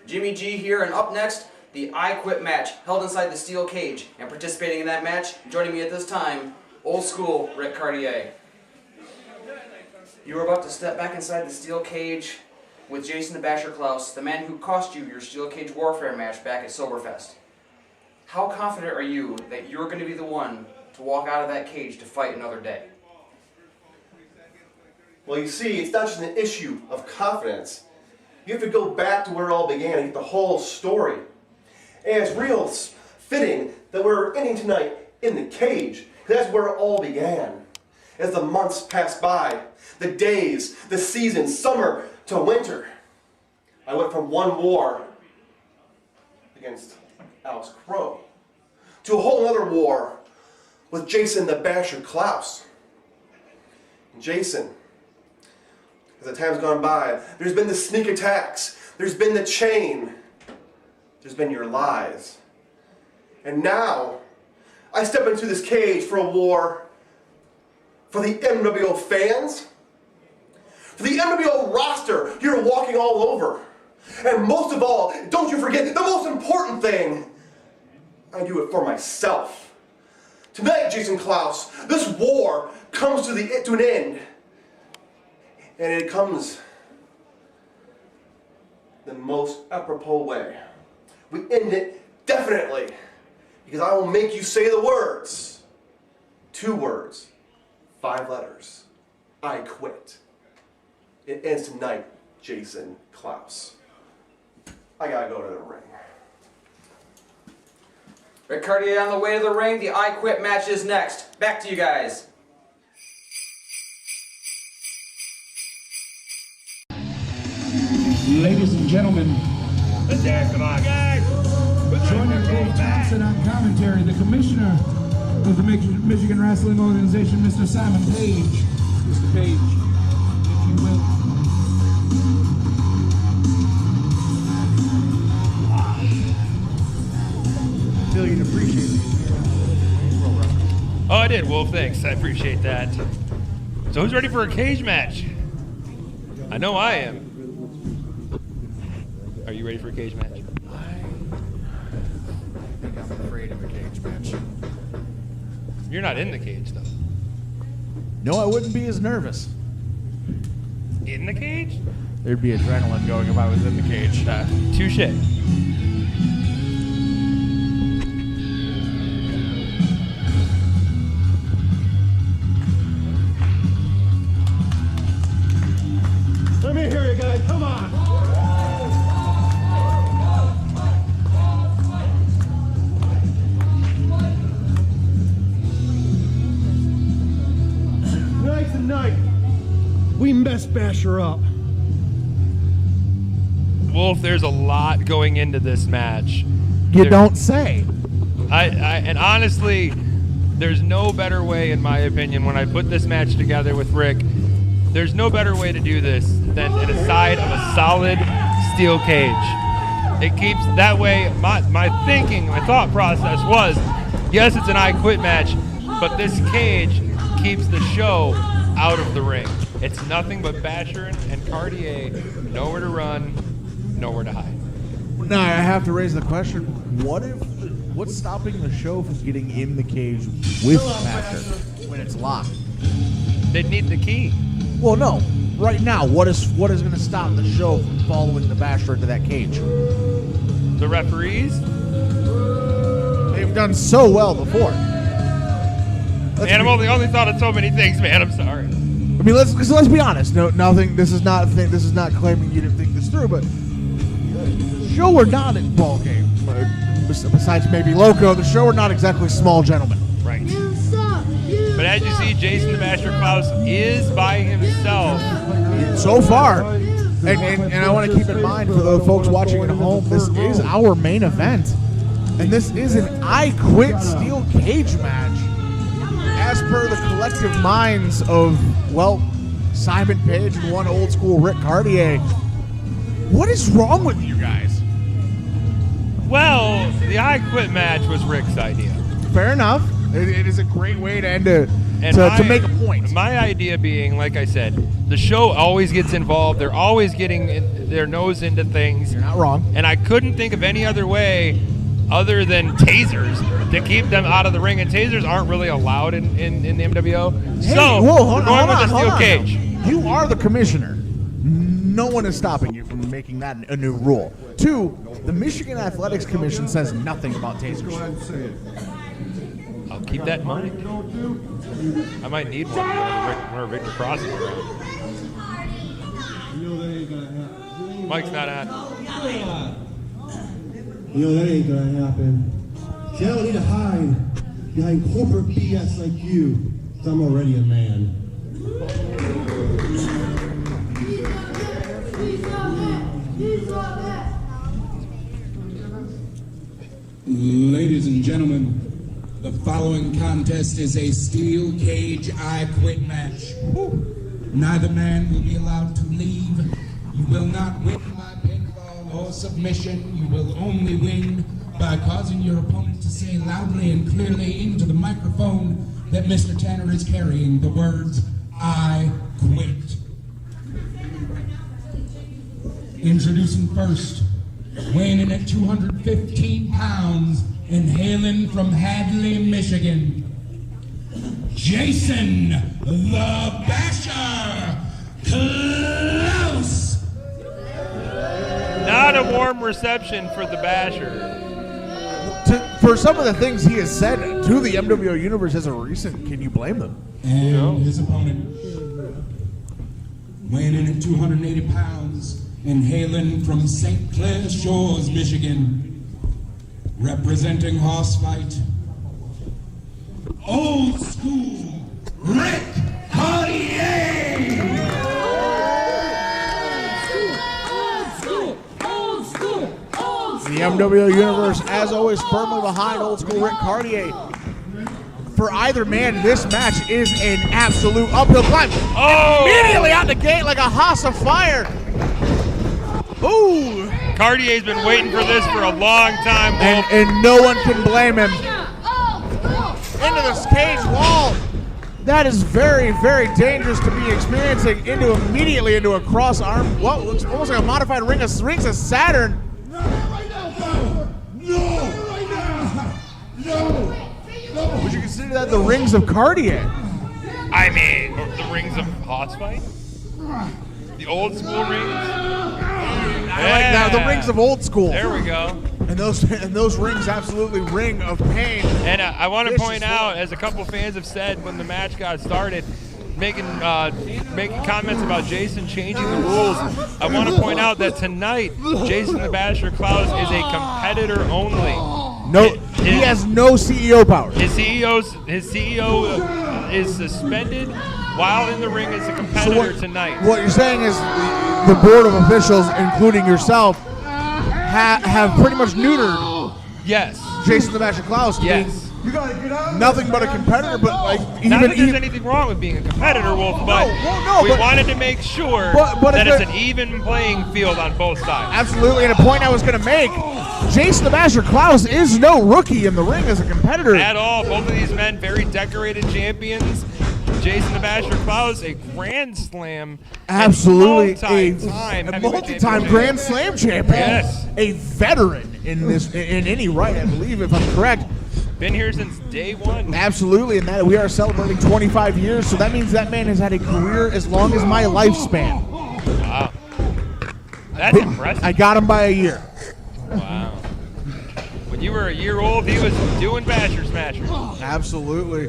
Jimmy G here, and up next, the I Quit match, held inside the steel cage. And participating in that match, joining me at this time, old school Ric Caurdiea. You are about to step back inside the steel cage with Jason the Basher Clouse, the man who cost you your steel cage warfare match back at Soberfest. How confident are you that you're going to be the one to walk out of that cage to fight another day? Well, you see, it's not just an issue of confidence. You have to go back to where it all began and get the whole story. And it's real fitting that we're ending tonight in the cage, because that's where it all began. As the months passed by, the days, the seasons, summer to winter, I went from one war against Alex Crow to a whole other war with Jason the Basher Clouse. And Jason, as the time's gone by, there's been the sneak attacks, there's been the chain, there's been your lies. And now, I step into this cage for a war for the MWO fans, for the MWO roster you're walking all over. And most of all, don't you forget the most important thing, I do it for myself. Tonight, Jason Clouse, this war comes to an end. And it comes the most apropos way. We end it definitely, because I will make you say the words. 2 words, 5 letters. I quit. It ends tonight, Jason Clouse. I gotta go to the ring. Ric Caurdiea on the way to the ring. The I Quit match is next. Back to you guys. Ladies and gentlemen, Come on, guys! joining Dave Thompson on commentary, the commissioner of the Michigan Wrestling Organization, Mr. Simon Page. Mr. Page, if you will. Phil, you'd appreciate it. Oh, I did. Wolf, thanks. I appreciate that. So who's ready for a cage match? I know I am. Are you ready for a cage match? I think I'm afraid of a cage match. You're not in the cage, though. No, I wouldn't be as nervous. In the cage? There'd be adrenaline going if I was in the cage. Touche. Let me hear you guys, come on! Tonight's the night. We mess Basher up. Wolf, there's a lot going into this match. You don't say. And honestly, there's no better way, in my opinion, when I put this match together with Rick, there's no better way to do this than inside of a solid steel cage. It keeps, that way, my thinking, my thought process was, yes, it's an I Quit match, but this cage keeps the show out of the ring. It's nothing but Basher and Caurdiea, nowhere to run, nowhere to hide. Now I have to raise the question: what's stopping the show from getting in the cage with Basher when it's locked? They'd need the key. Well, no. Right now, what is going to stop the show from following the Basher into that cage? The referees? They've done so well before. Man, I've only thought of so many things, man. I'm sorry. I mean, let's be honest. No, nothing. This is not claiming you didn't think this through, but the show we're not in ball game. Besides maybe Loco, the show we're not exactly small gentlemen. Right. But as you see, Jason the Basher Clouse is by himself. So far, and I want to keep in mind for the folks watching at home, this is our main event, and this is an I Quit steel cage match. As per the collective minds of, well, Simon Page and one old school Ric Caurdiea. What is wrong with you guys? Well, the I Quit match was Rick's idea. Fair enough. It is a great way to end it, to make a point. My idea being, like I said, the show always gets involved. They're always getting their nose into things. You're not wrong. And I couldn't think of any other way other than tasers to keep them out of the ring. And tasers aren't really allowed in the MWO. Hey, so whoa, we're going with the steel cage. You are the commissioner. No one is stopping you from making that a new rule. 2, the Michigan Athletics Commission says nothing about tasers. I'll keep that in mind. I might need one whenever Victor Cross is around. Mike's not on. You know that ain't gonna happen. See, I don't need to hide behind corporate BS like you. 'Cause I'm already a man. Ladies and gentlemen, the following contest is a steel cage I quit match. Neither man will be allowed to leave. You will not win by pinfall or submission. You will only win by causing your opponent to say loudly and clearly into the microphone that Mr. Tanner is carrying the words, "I quit." Introducing first, weighing in at 215 pounds and hailing from Hadley, Michigan, Jason the Basher Clouse. Not a warm reception for the Basher. For some of the things he has said to the MWO Universe as a recent, can you blame them? And his opponent, weighing in at 280 pounds and hailing from St. Clair Shores, Michigan, representing Horsefight, Old School Ric Caurdiea. The MWO Universe, as always, firmly behind Old School Ric Caurdiea. For either man, this match is an absolute uphill climb. Oh! Immediately out the gate like a house of fire. Ooh! Caurdiea's been waiting for this for a long time, Wolf. And no one can blame him. Into this cage wall. That is very, very dangerous to be experiencing. Immediately into a cross arm. What looks almost like a modified rings of Saturn. Would you consider that the rings of Caurdiea? I mean, the rings of Horsefight? The old school rings? I like that. The rings of Old School. There we go. And those rings absolutely ring of pain. And I want to point out, as a couple fans have said when the match got started, making comments about Jason changing the rules, I want to point out that tonight, Jason the Basher Clouse is a competitor only. No, he has no CEO power. His CEO is suspended while in the ring as a competitor tonight. What you're saying is the board of officials, including yourself, have pretty much neutered Yes. Jason the Basher Clouse. Yes. Nothing but a competitor, but like Not that there's anything wrong with being a competitor, Wolf, but we wanted to make sure that it's an even playing field on both sides. Absolutely, and a point I was going to make, Jason the Basher Clouse is no rookie in the ring as a competitor. At all. Both of these men, very decorated champions. Jason the Basher Clouse, a Grand Slam. Absolutely, a multi-time Grand Slam champion. Yes. A veteran in any right, I believe, if I'm correct. Been here since day one. Absolutely, and that we are celebrating 25 years, so that means that man has had a career as long as my lifespan. Wow. That's impressive. I got him by a year. Wow. When you were a year old, he was doing Basher Smashers. Absolutely.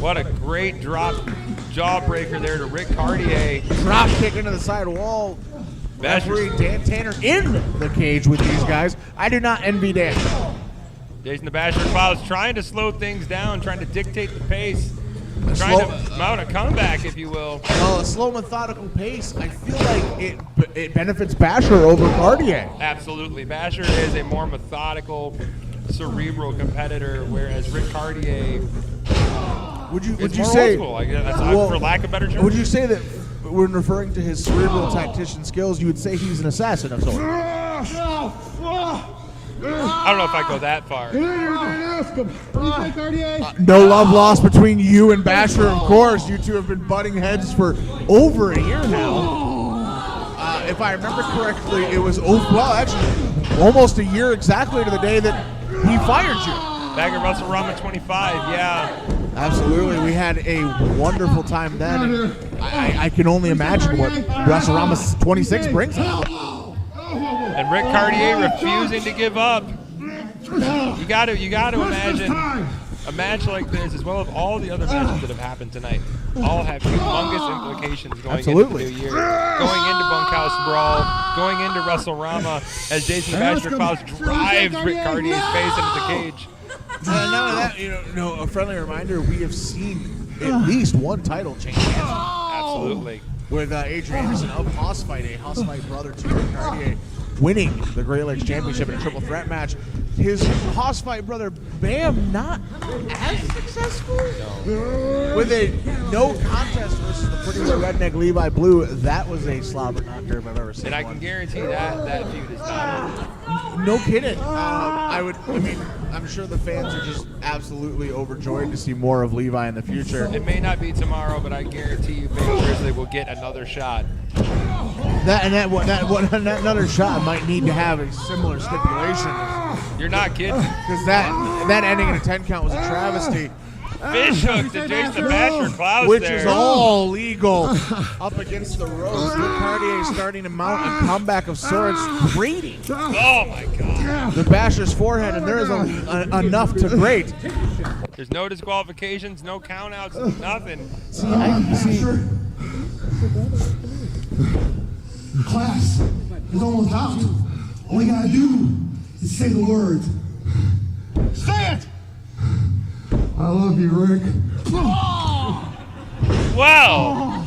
What a great jawbreaker there to Ric Caurdiea. Drop kick into the side wall. Referee Dan Tanner in the cage with these guys. I do not envy Dan. Jason the Basher Clouse trying to slow things down, trying to dictate the pace, trying to mount a comeback, if you will. A slow, methodical pace. I feel like it benefits Basher over Caurdiea. Absolutely. Basher is a more methodical, cerebral competitor, whereas Ric Caurdiea would you more say, old school, for lack of better terms. Would you say that when referring to his cerebral tactician skills, you would say he's an assassin of sorts? I I don't know if I go that far. No love lost between you and Basher, of course. You two have been butting heads for over a year now. If I remember correctly, it was, actually, almost a year exactly to the day that he fired you. Back at WrestleRama 25, yeah. Absolutely. We had a wonderful time then. I can only imagine what WrestleRama 26 brings us. And Ric Caurdiea refusing to give up. You got to imagine a match like this, as well as all the other matches that have happened tonight, all have humongous implications going into the new year. Going into Bunkhouse Brawl, going into WrestleRama, as Jason the Bachelor Clouse drives Ric Caurdiea's face into the cage. None of that, a friendly reminder, we have seen at least one title change. Absolutely. With Adrian Anderson of Hoss Fight, a Hoss Fight brother to Ric Caurdiea, winning the Great Lakes Championship in a triple threat match. His Hoss Fight brother, Bam, not as successful. No. With a no contest versus the Pretty Little Redneck Levi Blue, that was a slobber knocker if I've ever seen And I one. can guarantee that feud is not. No kidding. I'm sure the fans are just absolutely overjoyed to see more of Levi in the future. It may not be tomorrow, but I guarantee you, Bam Grizzly will get another shot. That another shot might need to have a similar stipulation. You're not kidding. Because that ending in a 10 count was a travesty. Fish hook to Jason the Basher Clouse Which there. is all legal. Up against the ropes. Ric Caurdiea starting to mount a comeback of sorts. Grating Oh my God. the Basher's forehead, and there is enough to grate. There's no disqualifications, no countouts, nothing. See, Class is almost out. All we gotta do is say the words. Say it! I love you, Rick. Well,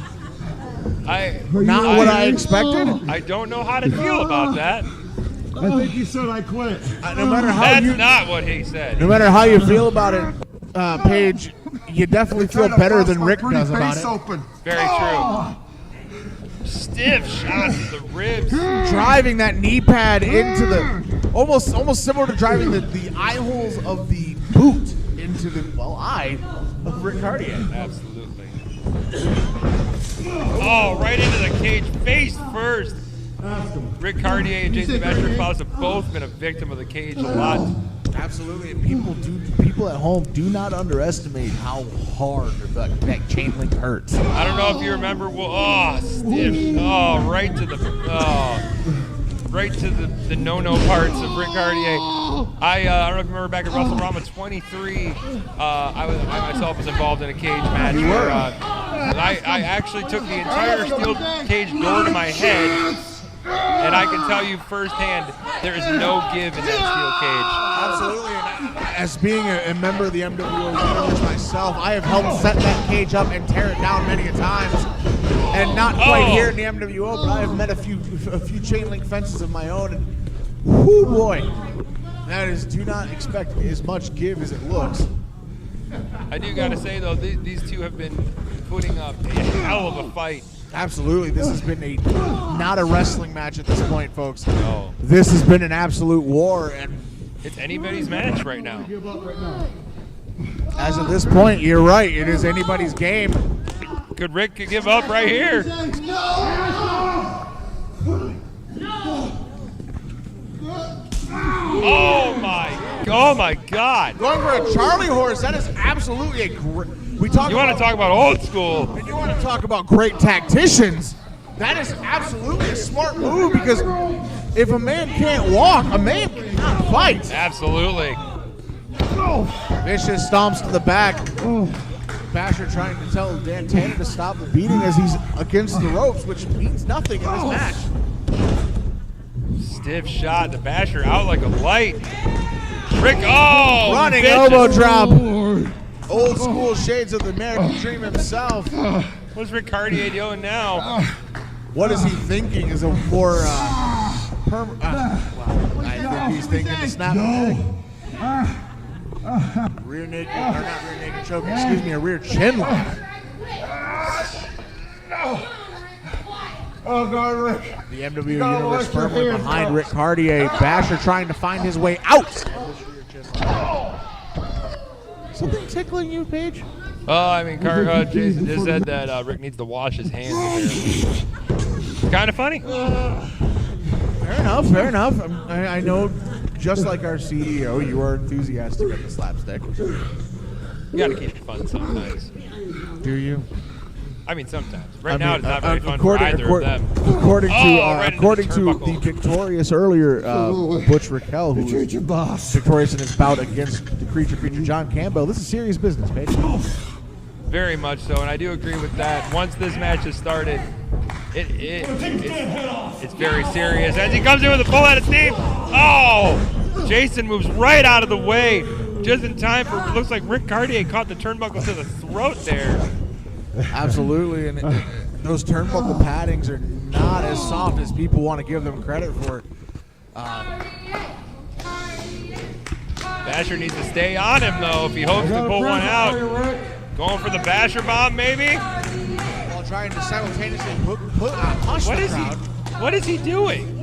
not what I expected. I don't know how to feel about that. I think he said I quit. No matter how That's you, not what he said. no matter how you feel about it, Paige, you definitely feel better than Rick does about it. Open. Very true. Stiff shots to the ribs. Driving that knee pad into the almost similar to driving the eye holes of the boot into the eye of Ric Caurdiea. Absolutely. Oh, right into the cage, face first. Ric Caurdiea and Jason Bachelor Clouse have both been a victim of the cage a lot. Absolutely, and people at home do not underestimate how hard that chain link hurts. I don't know if you remember. Stiff. Right to the no-no parts of Ric Caurdiea. I don't know if you remember back at WrestleRama 23. I myself was involved in a cage match where I actually took the entire steel cage door to my head. And I can tell you firsthand, there is no give in that steel cage. Absolutely. And as being a member of the MWO Network myself, I have helped set that cage up and tear it down many a times. And not quite here in the MWO, but I have met a few chain link fences of my own. And whoo boy, that is, do not expect as much give as it looks. I do got to say, though, these two have been putting up a hell of a fight. Absolutely. This has been not a wrestling match at this point, folks. No. This has been an absolute war, and It's anybody's match right now. as of this point, you're right. It is anybody's game. Could Rick give up right here? Oh my God! Going for a Charlie horse, that is absolutely a great. You want to talk about old school? And you want to talk about great tacticians? That is absolutely a smart move, because if a man can't walk, a man cannot fight. Absolutely. Vicious stomps to the back. Basher trying to tell Dan Tanner to stop the beating as he's against the ropes, which means nothing in this match. Stiff shot. The Basher out like a light. Rick, running Running elbow drop. Old school shades of the American Dream himself. What's Ric Caurdiea doing now? What is he thinking? Is a more I think he's thinking to snap the neck. Rear naked, or not rear naked choke, excuse me, a rear chin lock. Oh, God, Rick. The MWO Universe firmly behind Ric Caurdiea. Basher trying to find his way out. Something tickling you, Paige? Oh, I mean, Jason just said that Rick needs to wash his hands there. Kind of funny. Fair enough, fair enough. I know, just like our CEO, you are enthusiastic of the slapstick. You got to keep it fun sometimes. Do you? I mean, sometimes. Right now, it's not very fun for according, either of them. According Right to the victorious earlier Butch Raquel, who was your boss. victorious in his bout against the creature John Campbell, this is serious business, Paige. Very much so, and I do agree with that. Once this match has started, it's very serious. As he comes in with a full head of steam, oh! Jason moves right out of the way, just in time for, it looks like Ric Caurdiea caught the turnbuckle to the throat there. Absolutely, and those turnbuckle paddings are not as soft as people want to give them credit for. Basher needs to stay on him, though, if he hopes to pull one out. Going for the Basher bomb, maybe? While trying to simultaneously push the crowd. What is he doing?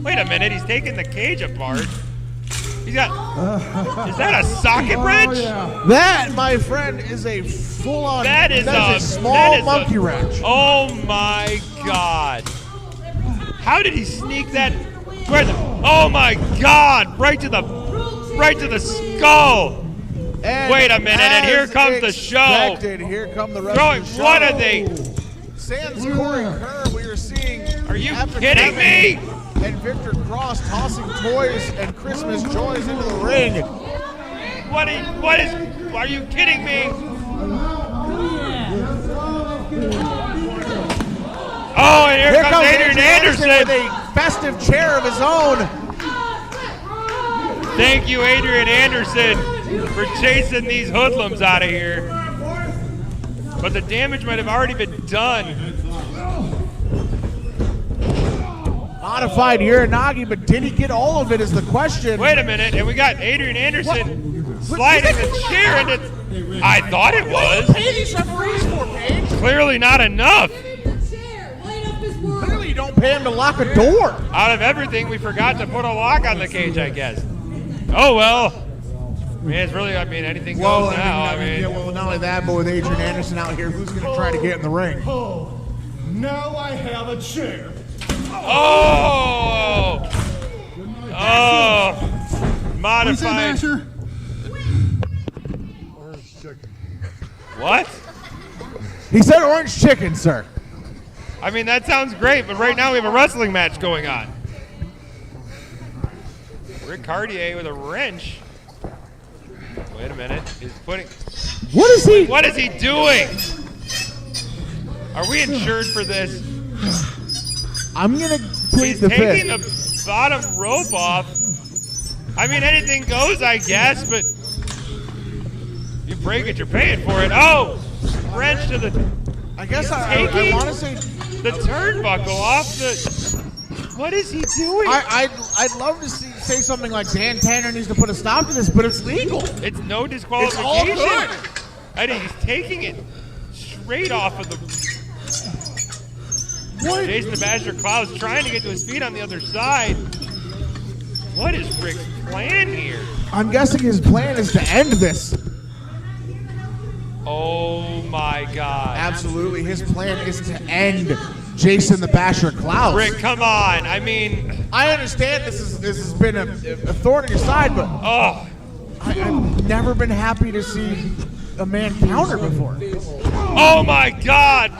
Wait a minute, he's taking the cage apart. He's got, is that a socket wrench? That, my friend, is a full-on, that is a small monkey wrench. Oh my God. How did he sneak that? Oh my God, right to the skull. And wait a minute, and here comes the show. Here come the rest Throwing, of the show. what are they? Sans Corey Kerr, we were seeing. Are you kidding me? And Victor Cross tossing toys and Christmas joys into the ring. Are you kidding me? Oh, and here comes Adrian Anderson with a festive chair of his own. Thank you, Adrian Anderson, for chasing these hoodlums out of here. But the damage might have already been done. Modified Uranagi, but did he get all of it is the question. Wait a minute, and we got Adrian Anderson sliding the chair into... I thought it was. Pay these referees for, Paige. Clearly not enough. Clearly you don't pay him to lock a door. Out of everything, we forgot to put a lock on the cage, I guess. Oh, well. I mean, it's really, anything goes now. Yeah, well, not only that, but with Adrian Anderson out here, who's going to try to get in the ring? Oh, now I have a chair. Oh! Oh! Modified. Orange chicken. What? He said orange chicken, sir. I mean, that sounds great, but right now we have a wrestling match going on. Ric Caurdiea with a wrench. Wait a minute. He's putting... What is he? What is he doing? Are we insured for this? I'm going to plead He's the taking fifth. the bottom rope off. I mean, anything goes, I guess, but you break it, you're paying for it. Oh! Wrench to the... I guess I want to say... the turnbuckle off the... What is he doing? I'd love to say something like Dan Tanner needs to put a stop to this, but it's legal. It's no disqualification. It's all good. I think he's taking it straight off of the... What? Jason the Basher Clouse trying to get to his feet on the other side. What is Rick's plan here? I'm guessing his plan is to end this. Oh my God. Absolutely. His plan is to end Jason the Basher Clouse. Rick, come on. I mean... I understand this has been a thorn in your side, but Oh. I've never been happy to see a man counter before. Oh my God!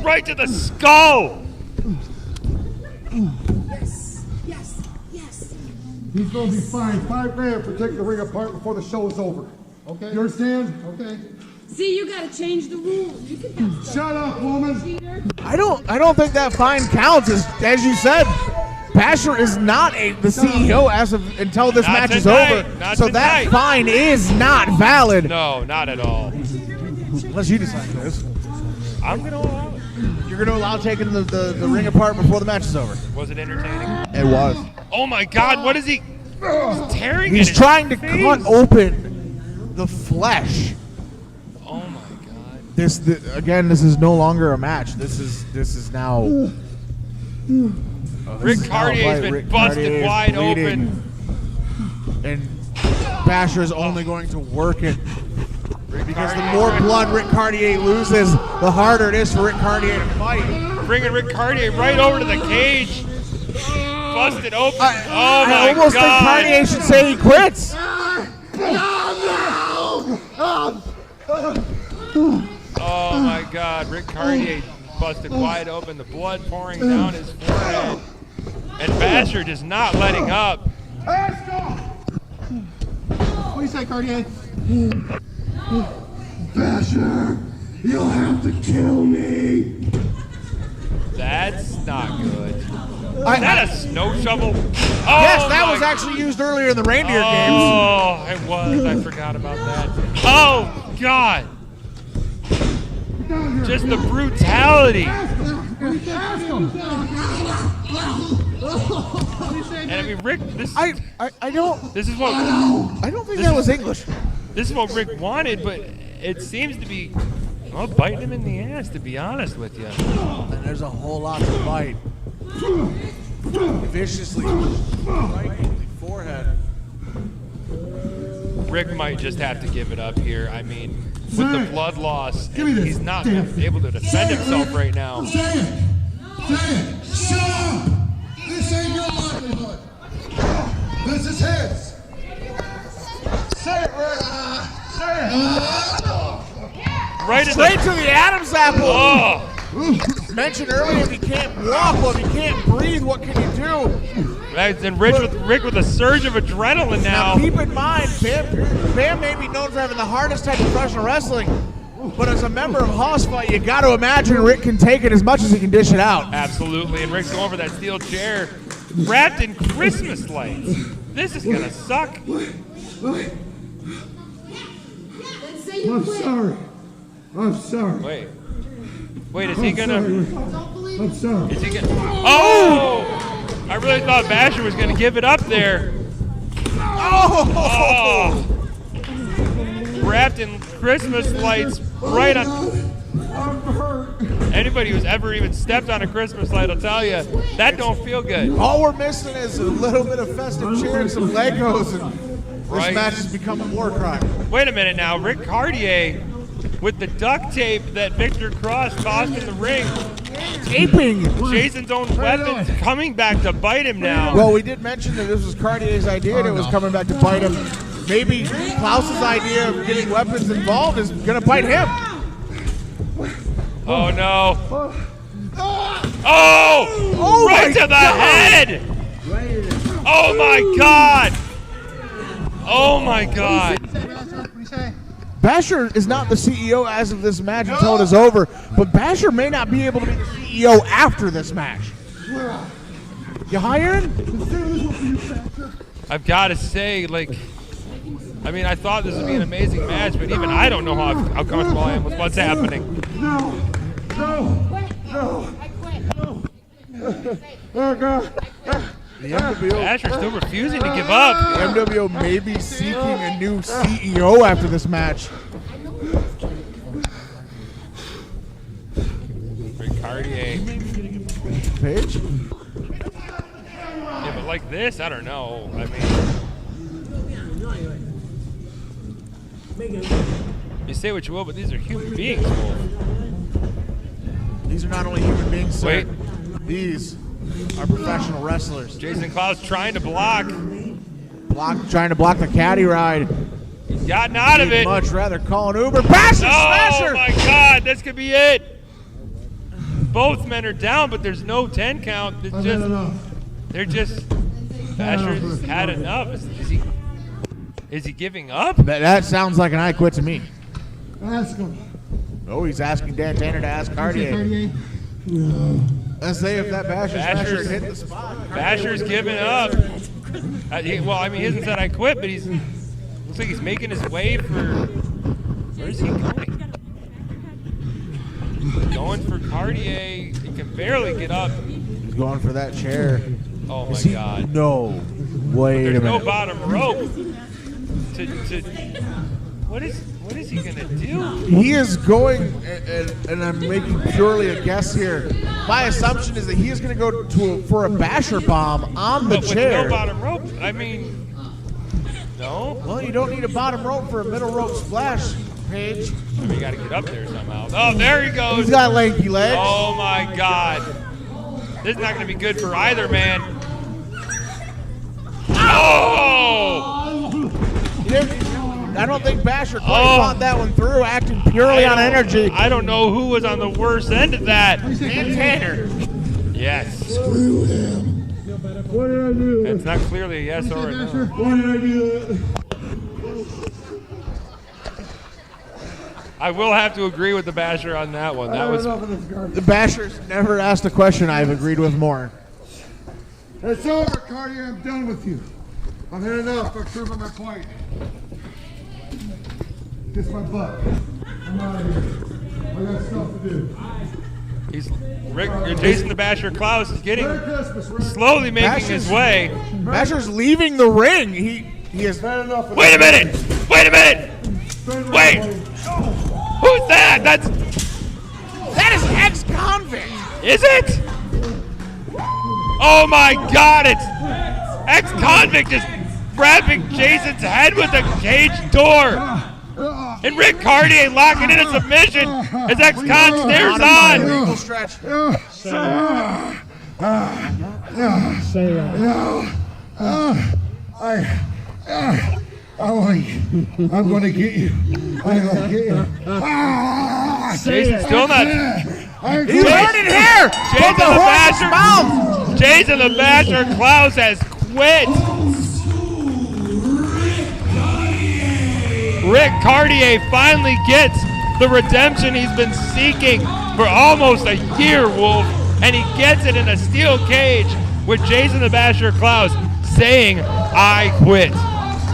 Right to the skull! Yes. He's going to be fined $5,000 for taking the ring apart before the show is over. Okay. You understand? Okay. See, you gotta change the rules. You can have Shut up, woman. I don't think that fine counts. As you said, Basher is not the CEO until this match is over. So that fine is not valid. No, not at all. Unless you decide this. I'm going to allow it. You're going to allow taking the ring apart before the match is over. Was it entertaining? It was. Oh my God, what is he? He's tearing He's trying to cut open the flesh. Oh my God. Again, this is no longer a match. This is now. Ric Caurdia's been busted wide open. And Basher is only going to work it. Because the more blood Ric Caurdiea loses, the harder it is for Ric Caurdiea to fight. Bringing Ric Caurdiea right over to the cage. Busted open. I almost think Caurdiea should say he quits. Oh my God, Ric Caurdiea busted wide open, the blood pouring down his forehead. And Basher just not letting up. What do you say, Caurdiea? Basher, you'll have to kill me. That's not good. Is that a snow shovel? Oh, yes, that was actually used earlier in the reindeer games. Oh, it was. I forgot about that. Oh, God. Just the brutality. And I mean, Rick, this I don't think that was English. This is what Rick wanted, but it seems to be, well, biting him in the ass, to be honest with you. And there's a whole lot to bite. Viciously right in the forehead. Rick might just have to give it up here. I mean, with the blood loss, he's not able to defend himself right now. Say it! Say it! Shut up! This ain't your livelihood! This is his! Say it, Rick! Say it! Right straight to the Adam's apple! Oh. Mentioned earlier, if you can't walk, well, if you can't breathe, what can you do? Right, and Rick with a surge of adrenaline now. Now keep in mind, Bam may be known for having the hardest type of professional wrestling, but as a member of Hoss Fight, you got to imagine Rick can take it as much as he can dish it out. Absolutely, and Rick's going for that steel chair, wrapped in Christmas lights. This is gonna suck. I'm sorry. I'm sorry. Wait, is he gonna? I'm sorry. Is he gonna? Oh! I really thought Basher was gonna give it up there. Oh! Wrapped in Christmas lights, right on. Anybody who's ever even stepped on a Christmas light will tell you that don't feel good. All we're missing is a little bit of festive cheer and some Legos, and Right. this match has become a war crime. Wait a minute now, Ric Caurdiea with the duct tape that Victor Cross tossed in the ring. Taping Jason's own weapons coming back to bite him now. Well, we did mention that this was Caurdiea's idea and it was coming back to bite him. Maybe Clouse's idea of getting weapons involved is going to bite him. Oh, no. Oh! Right to the head! Oh, my God! Oh, my God. Basher is not the CEO as of this match until it is over, but Basher may not be able to be the CEO after this match. You hiring? I've got to say, like, I mean, I thought this would be an amazing match, but even I don't know how comfortable I am with what's happening. No! Oh, God. The MWO, Basher's still refusing to give up. the MWO may be seeking a new CEO after this match. Ric Caurdiea. Page? Yeah, but like this, I don't know. I mean, you say what you will, but these are human beings, Wolf. These are not only human beings, sir. Wait. These are professional wrestlers. Jason Clouse trying to block. Trying to block the caddy ride. He's gotten out of it. Much rather call an Uber. Basher, smasher! Oh my God, this could be it. Both men are down, but there's no 10 count. It's just, they're just. Basher's had enough. Is he giving up? That sounds like an I quit to me. Ask him. Oh, he's asking Dan Tanner to ask Caurdiea. Let's say if that Basher smasher hit the spot. Basher's giving up. Well, I mean, he hasn't said I quit, but looks like he's making his way for. Where's he going? Going for Caurdiea. He can barely get up. He's going for that chair. Oh my God. No. Wait a There's minute. no bottom rope. What is he gonna do? He is going, and I'm making purely a guess here. My assumption is that he is going to go for a basher bomb on the But with chair. no bottom rope. I mean, no. Well, you don't need a bottom rope for a middle rope splash, Paige. I mean, you got to get up there somehow. Oh, there he goes. He's got lanky legs. Oh my God. This is not going to be good for either man. Oh! I don't think Basher quite thought that one through, acting purely on energy. I don't know who was on the worst end of that. And Tanner. Yes. Screw him. Why did I do that? It's not clearly a yes or a no. Why did I do that? I will have to agree with the Basher on that one. That was Enough of this garbage. The Basher's never asked a question I've agreed with more. It's over, Caurdiea. I'm done with you. I've had enough. I've proven my point. Kiss my butt. I'm out of here. I got stuff to do. Jason the Basher Clouse is getting Merry Christmas, Rick. slowly making his way. Basher's leaving the ring. He is. Had enough of Wait a this. minute! Wait a minute! Wait! Who's that? That is ex-convict. Is it? Oh my God! It's ex-convict just grabbing Jason's head with a cage door, and Ric Caurdiea locking in a submission as ex-con stares on. Eagle stretch. I'm going to get you. I'm going to get you. Jason's still not. He's burning hair. From the horse's mouth. Jason the Basher Clouse has quit. Ric Caurdiea finally gets the redemption he's been seeking for almost a year, Wolf, and he gets it in a steel cage with Jason the Basher Clouse saying, "I quit."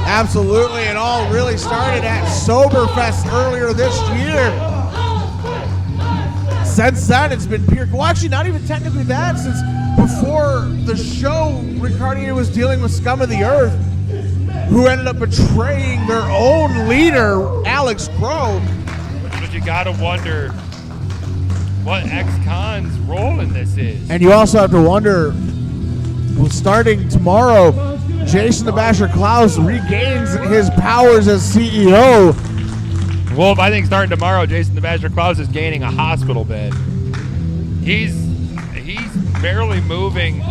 Absolutely. It all really started at Soberfest earlier this year. Since then, it's been pure. Well, actually, not even technically that. Since before the show, Ric Caurdiea was dealing with scum of the earth, who ended up betraying their own leader, Alex Crow. But you gotta wonder what ex-con's role in this is. And you also have to wonder, well, starting tomorrow, Jason the Basher Clouse regains his powers as CEO. Wolf, I think starting tomorrow, Jason the Basher Clouse is gaining a hospital bed. He's barely moving.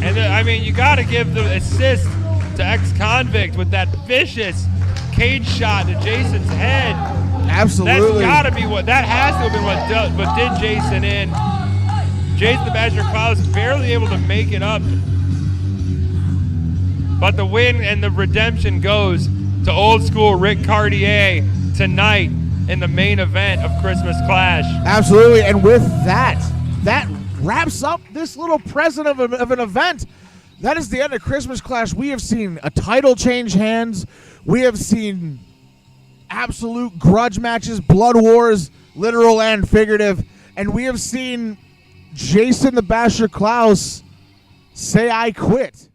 And I mean, you got to give the assist to ex-convict with that vicious cage shot to Jason's head. Absolutely. That's got to be that has to have been what did Jason in. Jason the Basher Clouse barely able to make it up. But the win and the redemption goes to old school Ric Caurdiea tonight in the main event of Christmas Clash. Absolutely. And with that wraps up this little present of an event. That is the end of Christmas Clash. We have seen a title change hands. We have seen absolute grudge matches, blood wars, literal and figurative. And we have seen Jason the Basher Clouse say, "I quit."